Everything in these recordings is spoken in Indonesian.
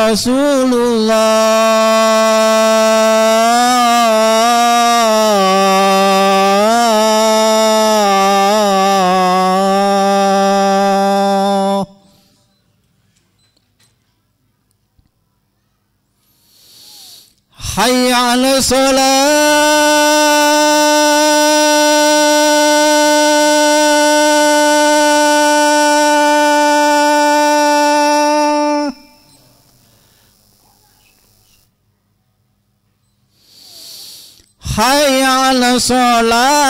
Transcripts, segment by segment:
Rasulullah. Hayya 'ala shalah. Hayya 'ala shalah.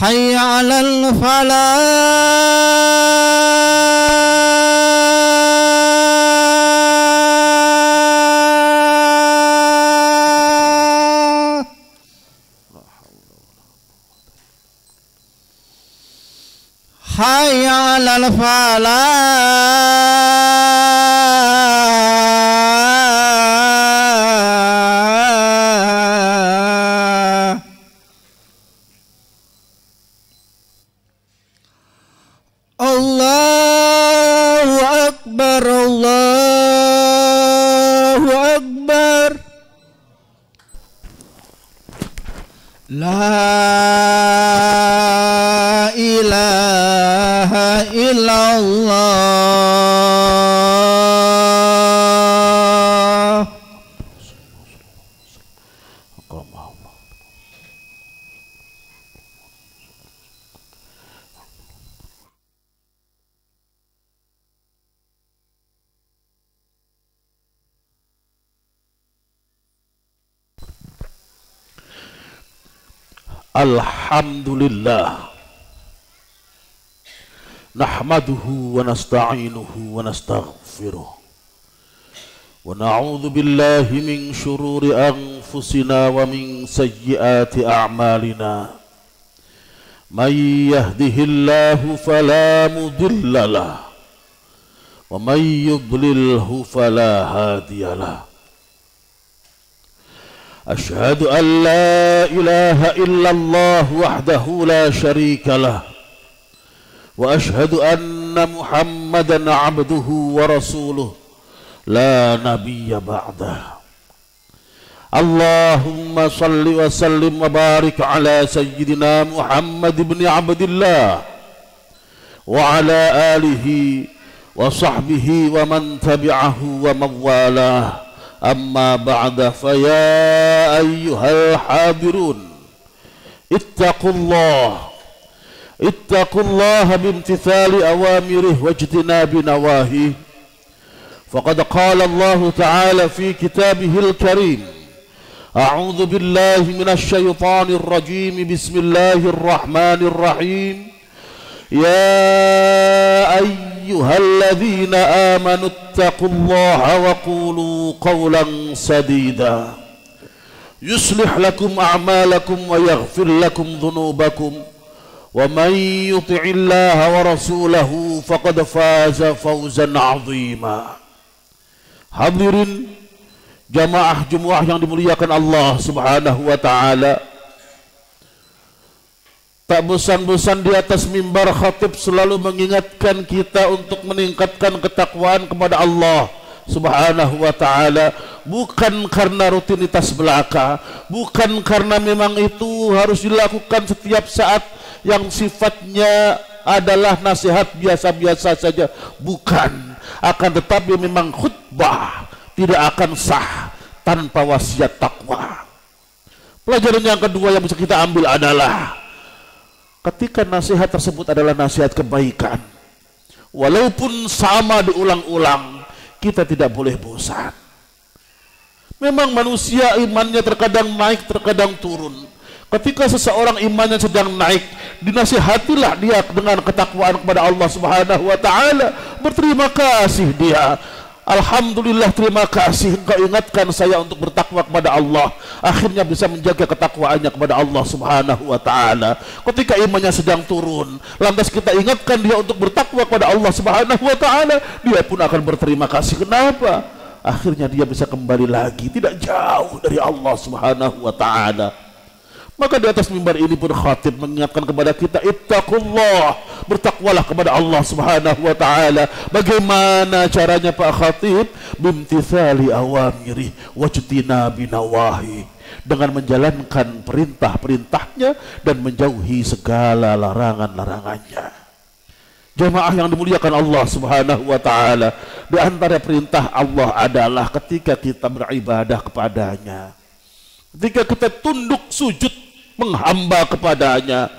Hayya 'alal falah. Hayya 'alal falah. Allahu Akbar, Allahu Akbar. La ilaha illallah. Alhamdulillah, nahmaduhu wa nasta'inuhu wa nastaghfiruh, wa na'udzu billahi min syururi anfusina wa min sayyiati a'malina. May yahdihillahu fala mudilla lahu wa may yudlilhu fala hadiyalah. أشهد أن لا إله إلا الله وحده لا شريك له وأشهد أن محمدا عبده ورسوله لا نبي بعده. اللهم صل وسلم وبارك على سيدنا محمد بن عبد الله وعلى آله وصحبه ومن تبعه ومن والاه. أما بعد فيا أيها الحاضرون اتقوا الله بامتثال أوامره واجتناب نواهيه. فقد قال الله تعالى في كتابه الكريم: أعوذ بالله من الشيطان الرجيم، بسم الله الرحمن الرحيم. يا أيها الذين آمنوا اتقوا الله وقولوا قولا سديدا يصلح لكم أعمالكم ويغفر لكم ذنوبكم ومن يطع الله ورسوله فقد فاز فوزا عظيما. Hadirin jamaah yang dimuliakan Allah Subhanahu wa taala, tak bosan-bosan di atas mimbar khatib selalu mengingatkan kita untuk meningkatkan ketakwaan kepada Allah Subhanahu wa taala, bukan karena rutinitas belaka, bukan karena memang itu harus dilakukan setiap saat yang sifatnya adalah nasihat biasa-biasa saja, bukan. Akan tetapi memang khutbah tidak akan sah tanpa wasiat takwa. Pelajaran yang kedua yang bisa kita ambil adalah ketika nasihat tersebut adalah nasihat kebaikan, walaupun sama diulang-ulang, kita tidak boleh bosan. Memang manusia imannya terkadang naik, terkadang turun. Ketika seseorang imannya sedang naik, dinasihatilah dia dengan ketakwaan kepada Allah Subhanahu wa taala. Berterima kasih dia. Alhamdulillah, terima kasih engkau ingatkan saya untuk bertakwa kepada Allah. Akhirnya bisa menjaga ketakwaannya kepada Allah subhanahu wa ta'ala. Ketika imannya sedang turun, lantas kita ingatkan dia untuk bertakwa kepada Allah subhanahu wa ta'ala, dia pun akan berterima kasih. Kenapa? Akhirnya dia bisa kembali lagi, tidak jauh dari Allah subhanahu wa ta'ala. Maka di atas mimbar ini pun khatib mengingatkan kepada kita, ittaqullah, bertakwalah kepada Allah subhanahu wa ta'ala. Bagaimana caranya Pak Khatib? Bimtithali awamiri wajtinabi nawahi, dengan menjalankan perintah-perintahnya dan menjauhi segala larangan-larangannya. Jamaah yang dimuliakan Allah subhanahu wa ta'ala, di antara perintah Allah adalah ketika kita beribadah kepadanya, ketika kita tunduk sujud menghamba kepadanya,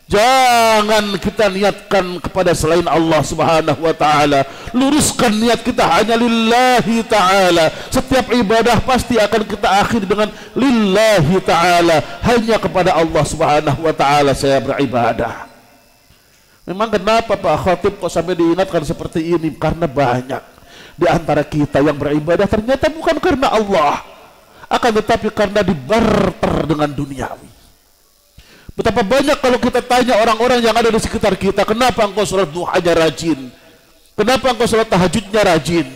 jangan kita niatkan kepada selain Allah subhanahu wa ta'ala. Luruskan niat kita hanya lillahi ta'ala. Setiap ibadah pasti akan kita akhiri dengan lillahi ta'ala, hanya kepada Allah subhanahu wa ta'ala saya beribadah. Memang kenapa Pak Khatib kok sampai diingatkan seperti ini? Karena banyak di antara kita yang beribadah ternyata bukan karena Allah, akan tetapi karena dibarter dengan duniawi. Betapa banyak kalau kita tanya orang-orang yang ada di sekitar kita, kenapa engkau sholat duhanya rajin? Kenapa engkau sholat tahajudnya rajin?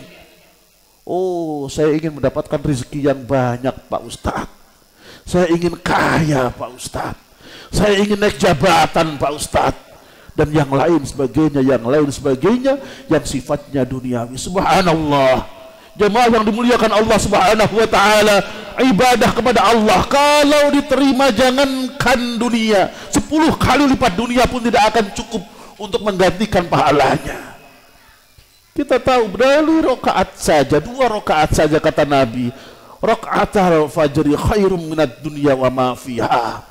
Oh, saya ingin mendapatkan rezeki yang banyak Pak Ustadz. Saya ingin kaya Pak Ustadz. Saya ingin naik jabatan Pak Ustadz. Dan yang lain sebagainya, yang sifatnya duniawi. Subhanallah. Jemaah yang dimuliakan Allah subhanahu wa ta'ala, ibadah kepada Allah kalau diterima, jangankan dunia, 10 kali lipat dunia pun tidak akan cukup untuk menggantikan pahalanya. Kita tahu dari rakaat saja, 2 rakaat saja kata Nabi, rakaatul fajri khairum minad dunya wa ma fiha.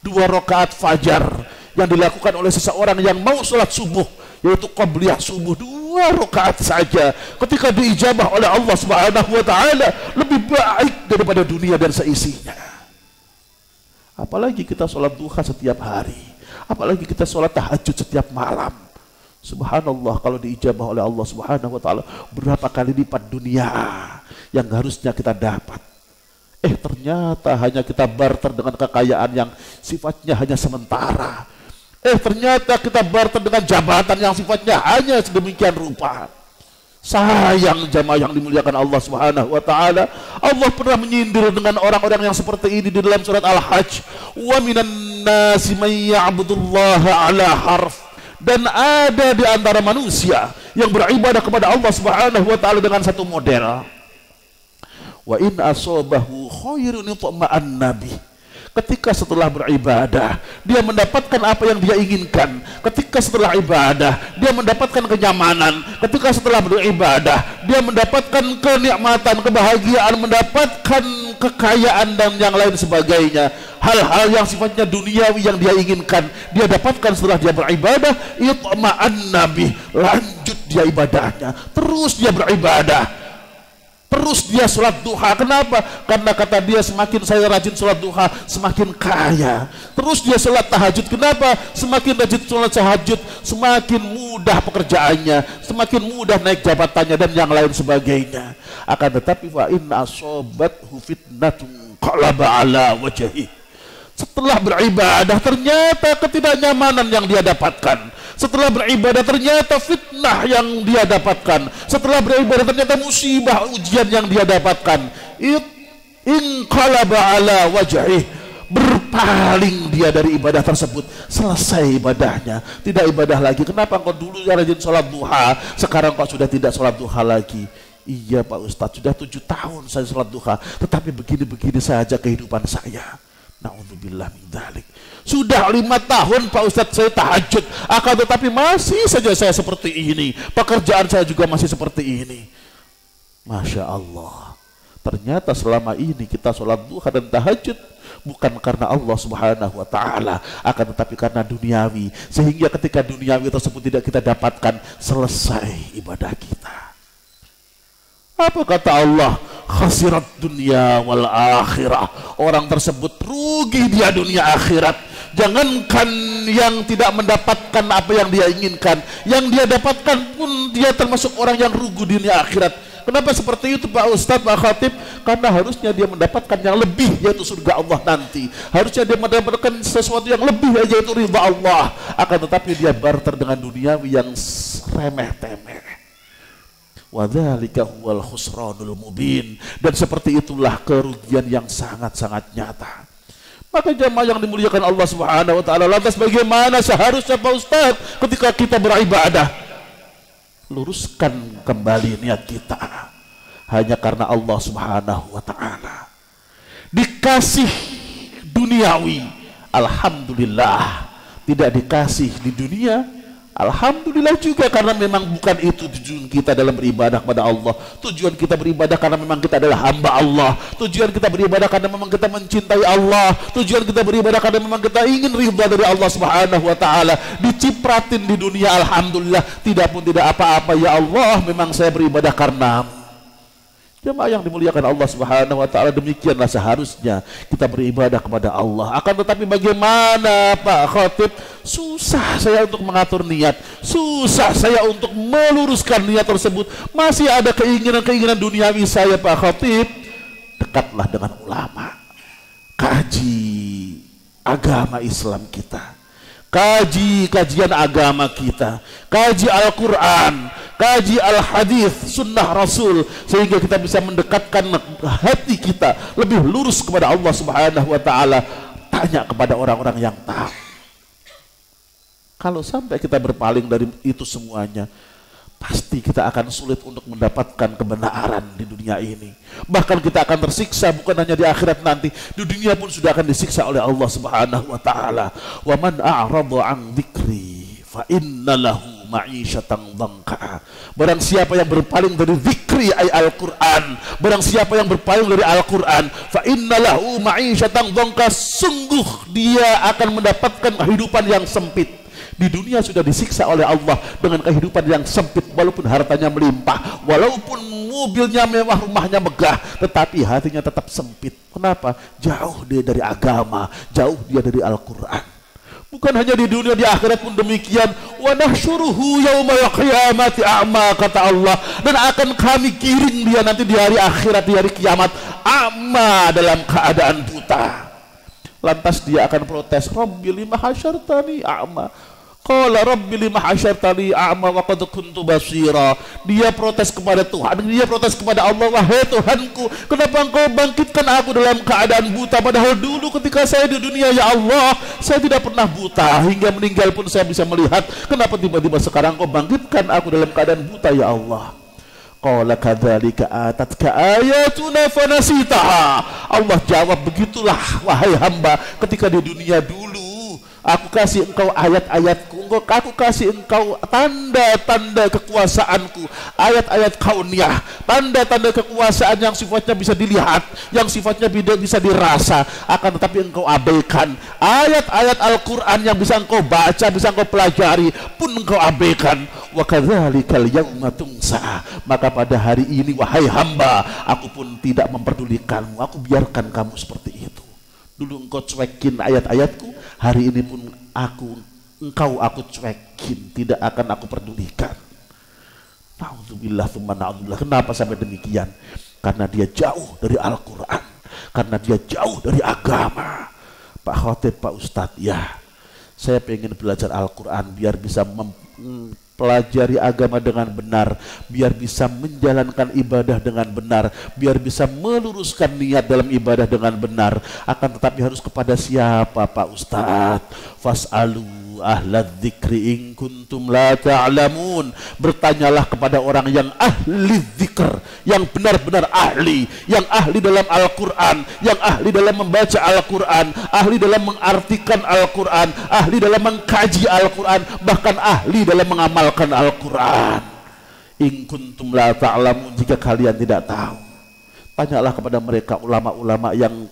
2 rakaat fajar yang dilakukan oleh seseorang yang mau sholat subuh, yaitu qabliyah subuh, 2 rakaat saja, ketika diijabah oleh Allah subhanahu wa ta'ala, lebih baik daripada dunia dan seisinya. Apalagi kita sholat duha setiap hari, apalagi kita sholat tahajud setiap malam. Subhanallah, kalau diijabah oleh Allah subhanahu wa ta'ala, berapa kali lipat dunia yang harusnya kita dapat. Ternyata hanya kita barter dengan kekayaan yang sifatnya hanya sementara. Ternyata kita barter dengan jabatan yang sifatnya hanya sedemikian rupa. Sayang jamaah yang dimuliakan Allah subhanahu wa ta'ala, Allah pernah menyindir dengan orang-orang yang seperti ini di dalam surat Al-Hajj. Wa minan nasi man ya'budullaha ala harf. Dan ada di antara manusia yang beribadah kepada Allah subhanahu wa ta'ala dengan satu model. Wa in asobahu khairun itma'an nabi. Ketika setelah beribadah dia mendapatkan apa yang dia inginkan, ketika setelah ibadah dia mendapatkan kenyamanan, ketika setelah beribadah dia mendapatkan kenikmatan, kebahagiaan, mendapatkan kekayaan dan yang lain sebagainya, hal-hal yang sifatnya duniawi yang dia inginkan dia dapatkan setelah dia beribadah, itma'an nabi, lanjut dia ibadahnya, terus dia beribadah, terus dia sholat duha. Kenapa? Karena kata dia, semakin saya rajin sholat duha, semakin kaya. Terus dia sholat tahajud. Kenapa? Semakin rajin sholat tahajud, semakin mudah pekerjaannya, semakin mudah naik jabatannya dan yang lain sebagainya. Akan tetapi fa in asobathu fitnatun qalaba ala wajhi. Setelah beribadah ternyata ketidaknyamanan yang dia dapatkan. Setelah beribadah ternyata fitnah yang dia dapatkan. Setelah beribadah ternyata musibah, ujian yang dia dapatkan. Inqalaba ala wajhih, berpaling dia dari ibadah tersebut. Selesai ibadahnya, tidak ibadah lagi. Kenapa engkau dulu yang rajin sholat duha, sekarang kau sudah tidak sholat duha lagi? Iya Pak Ustadz, sudah 7 tahun saya sholat duha, tetapi begini-begini saja kehidupan saya. Na'udzubillah min dzalik. Sudah 5 tahun Pak Ustadz saya tahajud, akan tetapi masih saja saya seperti ini. Pekerjaan saya juga masih seperti ini. Masya Allah. Ternyata selama ini kita sholat duha dan tahajud bukan karena Allah subhanahu wa ta'ala, akan tetapi karena duniawi. Sehingga ketika duniawi tersebut tidak kita dapatkan, selesai ibadah kita. Apa kata Allah? Khasirat dunia wal akhirah. Orang tersebut rugi dia dunia akhirat. Jangankan yang tidak mendapatkan apa yang dia inginkan, yang dia dapatkan pun dia termasuk orang yang rugi dunia akhirat. Kenapa seperti itu Pak Ustadz, Pak Khatib? Karena harusnya dia mendapatkan yang lebih, yaitu surga Allah nanti. Harusnya dia mendapatkan sesuatu yang lebih, yaitu ridha Allah. Akan tetapi dia barter dengan duniawi yang remeh-temeh. Wadzalika huwal khusranul mubin. Dan seperti itulah kerugian yang sangat-sangat nyata. Maka jamaah yang dimuliakan Allah Subhanahu wa taala, lantas bagaimana seharusnya Pak Ustadz ketika kita beribadah? Luruskan kembali niat kita hanya karena Allah Subhanahu wa taala. Dikasih duniawi, alhamdulillah. Tidak dikasih di dunia, alhamdulillah juga, karena memang bukan itu tujuan kita dalam beribadah kepada Allah. Tujuan kita beribadah karena memang kita adalah hamba Allah. Tujuan kita beribadah karena memang kita mencintai Allah. Tujuan kita beribadah karena memang kita ingin ridha dari Allah Subhanahu wa taala. Dicipratin di dunia, alhamdulillah. Tidak pun tidak apa-apa, ya Allah, memang saya beribadah karena. Jemaah yang dimuliakan Allah Subhanahu wa taala, demikianlah seharusnya kita beribadah kepada Allah. Akan tetapi bagaimana Pak Khatib? Susah saya untuk mengatur niat, susah saya untuk meluruskan niat tersebut. Masih ada keinginan-keinginan duniawi saya Pak Khatib. Dekatlah dengan ulama, kaji agama Islam kita, kaji kajian agama kita, kaji Al-Quran, kaji Al-Hadis, Sunnah Rasul, sehingga kita bisa mendekatkan hati kita lebih lurus kepada Allah Subhanahu wa taala. Tanya kepada orang-orang yang tahu. Kalau sampai kita berpaling dari itu semuanya, pasti kita akan sulit untuk mendapatkan kebenaran di dunia ini. Bahkan kita akan tersiksa bukan hanya di akhirat nanti, di dunia pun sudah akan disiksa oleh Allah Subhanahu wa taala. Wa man a'rada 'an dzikri fa inna lahu ma'isyatan dhanka. Barang siapa yang berpaling dari zikri ay Al-Qur'an, barang siapa yang berpaling dari Al-Qur'an, fa inna lahu ma'isyatan dhanka, sungguh dia akan mendapatkan kehidupan yang sempit. Di dunia sudah disiksa oleh Allah dengan kehidupan yang sempit, walaupun hartanya melimpah, walaupun mobilnya mewah, rumahnya megah, tetapi hatinya tetap sempit. Kenapa? Jauh dia dari agama, jauh dia dari Al-Quran. Bukan hanya di dunia, di akhirat pun demikian. Wa nahsyuruhu yaumal qiyamati a'ma, kata Allah, dan akan kami giring dia nanti di hari akhirat, di hari kiamat, a'ma, dalam keadaan buta. Lantas dia akan protes, Rabbi lima hasyartani a'ma. Qala Rabbi lima hasyartani a'ma wa qad kuntu basira. Dia protes kepada Tuhan, dia protes kepada Allah, wahai Tuhanku, kenapa engkau bangkitkan aku dalam keadaan buta, padahal dulu ketika saya di dunia, ya Allah, saya tidak pernah buta, hingga meninggal pun saya bisa melihat. Kenapa tiba-tiba sekarang engkau bangkitkan aku dalam keadaan buta, ya Allah? Qala kadzalika atatka ayatuna fanasitaha. Allah jawab, begitulah wahai hamba, ketika di dunia dulu aku kasih engkau ayat-ayatku, aku kasih engkau tanda-tanda kekuasaanku, ayat-ayat kauniyah, tanda-tanda kekuasaan yang sifatnya bisa dilihat, yang sifatnya bisa dirasa, akan tetapi engkau abaikan. Ayat-ayat Al-Quran yang bisa engkau baca, bisa engkau pelajari, pun engkau abaikan. Wa kadzalikal yauma tunsa. Maka pada hari ini wahai hamba, aku pun tidak memperdulikanmu, aku biarkan kamu seperti itu. Dulu engkau cuekin ayat-ayatku, hari ini pun engkau aku cuekin, tidak akan aku pedulikan. Na'udzubillah tsumma na'udzubillah. Kenapa sampai demikian? Karena dia jauh dari Al-Quran, karena dia jauh dari agama. Pak Khatib, Pak Ustadz, ya, saya pengen belajar Al-Quran biar bisa pelajari agama dengan benar, biar bisa menjalankan ibadah dengan benar, biar bisa meluruskan niat dalam ibadah dengan benar. Akan tetapi harus kepada siapa Pak Ustadz? Fas'alu ahlad dzikri in kuntum la ta'lamun. Bertanyalah kepada orang yang ahli dzikr, yang benar-benar ahli, yang ahli dalam Al-Quran, yang ahli dalam membaca Al-Quran, ahli dalam mengartikan Al-Quran, ahli dalam mengkaji Al-Quran, bahkan ahli dalam mengamalkan Al-Quran. In kuntum la ta'lamun, jika kalian tidak tahu, tanyalah kepada mereka ulama-ulama yang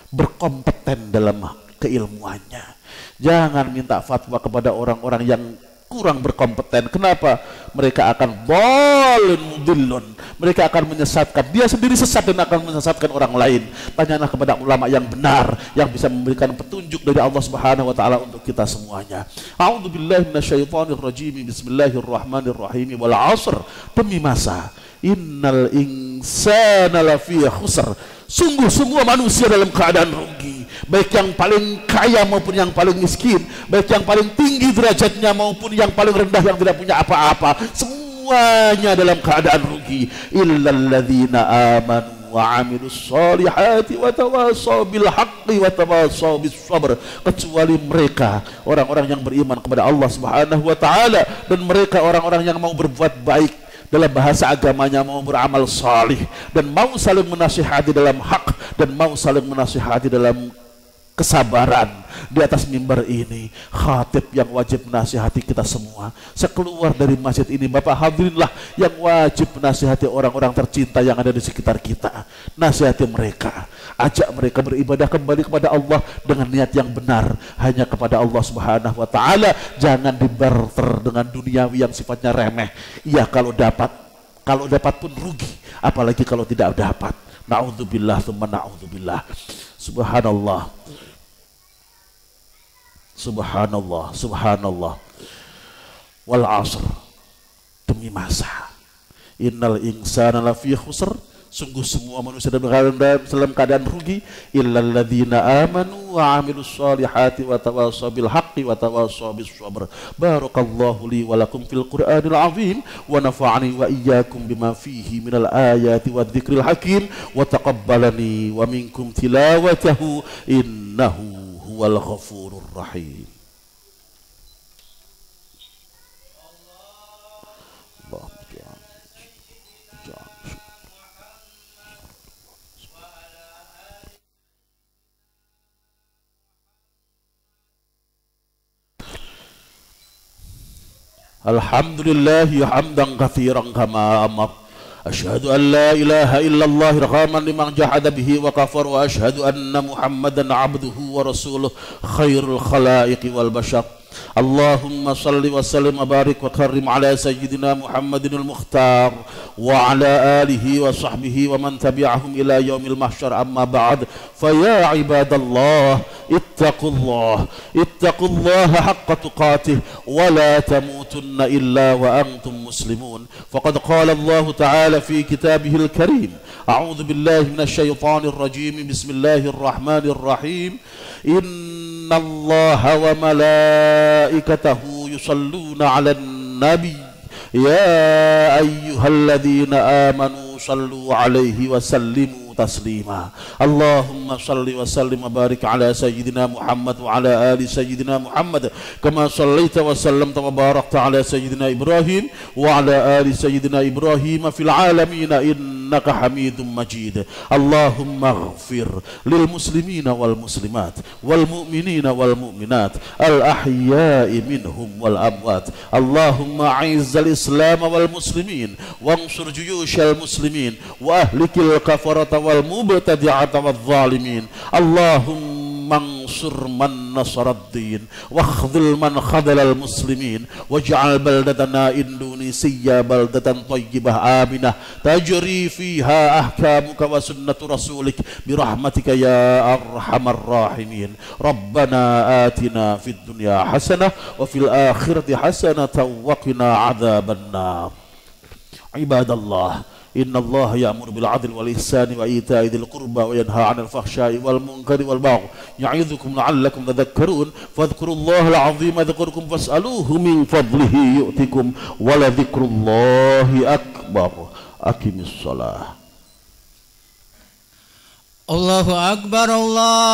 berkompeten dalam keilmuannya. Jangan minta fatwa kepada orang-orang yang kurang berkompeten. Kenapa? Mereka akan dhalun mudillun, mereka akan menyesatkan, dia sendiri sesat dan akan menyesatkan orang lain. Tanyalah kepada ulama yang benar, yang bisa memberikan petunjuk dari Allah Subhanahu wa taala untuk kita semuanya. A'udzubillahi minasyaitonir rajim. Bismillahirrahmanirrahim. Wal 'asr, demi masa. Innal insana lafi khusr. Sungguh semua manusia dalam keadaan rugi, baik yang paling kaya maupun yang paling miskin, baik yang paling tinggi derajatnya maupun yang paling rendah yang tidak punya apa-apa, semuanya dalam keadaan rugi. Illal ladzina amanu wa amilus solihati wa tawasaw bil haqqi wa tawasaw bis sabr. Kecuali mereka orang-orang yang beriman kepada Allah Subhanahu wa taala dan mereka orang-orang yang mau berbuat baik, dalam bahasa agamanya mau beramal salih, dan mau saling menasihati dalam hak, dan mau saling menasihati dalam kesabaran. Di atas mimbar ini khatib yang wajib menasihati kita semua. Sekeluar dari masjid ini, Bapak hadirinlah yang wajib menasihati orang-orang tercinta yang ada di sekitar kita. Nasihati mereka, ajak mereka beribadah kembali kepada Allah dengan niat yang benar, hanya kepada Allah Subhanahu wa taala. Jangan dibarter dengan duniawi yang sifatnya remeh. Iya kalau dapat pun rugi, apalagi kalau tidak dapat. Na'udzubillah tsumma na'udzubillah. Subhanallah. Subhanallah, subhanallah. Wal asr, demi masa. Innal insana lafi khusr. Sungguh semua manusia dalam keadaan rugi. Illal ladzina amanu wa amilus solihati wa tawasaw bil haqqi wa tawasaw bis sabr. Barakallahu li wa lakum fil Qur'anil azim wa nafa'ani wa iyyakum bima fihi minal ayati wadh-dhikril hakim wa taqabbalani wa minkum tilawatahu innahu huwal ghafurur rahim. Alhamdulillahi hamdan katsiran kama amar. Asyhadu an la ilaha illallah irhaman liman jahada bihi wa kafar, wa asyhadu anna Muhammadan abduhu wa rasuluh khairul khalaiqi wal bashar. Allahumma salli wa sallim wa barik wa karrim ala sayyidina Muhammadinil Mukhtar wa ala alihi wa sahbihi wa man tabi'ahum ila yaumil mahsyar. Amma ba'd, fa ya ibadallah ittaqullaha haqqa tuqatih wa la tamutunna illa wa antum muslimun. Faqad qala Allah ta'ala fi kitabihil karim, a'udzu billahi minasy syaithanir rajim, bismillahir rahmanir rahim. Inna Allaha wa malaikatahu yusalluna 'alan nabi ya ayyuhalladzina amanu sallu 'alaihi wa sallimu taslima. Allahumma salli wa sallim wa barik ala sayyidina Muhammad wa ala ali sayyidina Muhammad kama sallaita wa sallamta wa barakta ala sayyidina Ibrahim wa ala ali sayyidina Ibrahim fil alamin innaka Hamidum Majid. Allahumma ighfir lil muslimina wal muslimat wal mu'minina wal mu'minat al ahya'i minhum wal amwat. Allahumma a'izzal islam wal muslimin wansur juyushal muslimin wa ahlikil kafarata wal mubtadi'ata wal zalimin. Allahumma ansur man nasaraddin wakhdhil man khadhalal muslimin waj'al baldatana Indonesia baldatan thayyibah aminah tajri fiha ahkamuka wa sunnatu rasulik birahmatika ya arhamar rahimin. Rabbana atina fid dunya hasanah wa fil akhirati hasanatan wa qina adzabannar. Ibadallah, inna Allah ya'muru bil 'adli wal ihsani wa ita'i dzil qurba wa yanha 'anil fahsya'i wal munkari wal baghi ya'idzukum la'allakum tadhakkarun fadhkurullaha al-'azima yadhkurkum fas'aluhu min fadlihi yu'tikum wa la dzikrullahi akbar. Aqimis shalah. Allahu akbar. Allah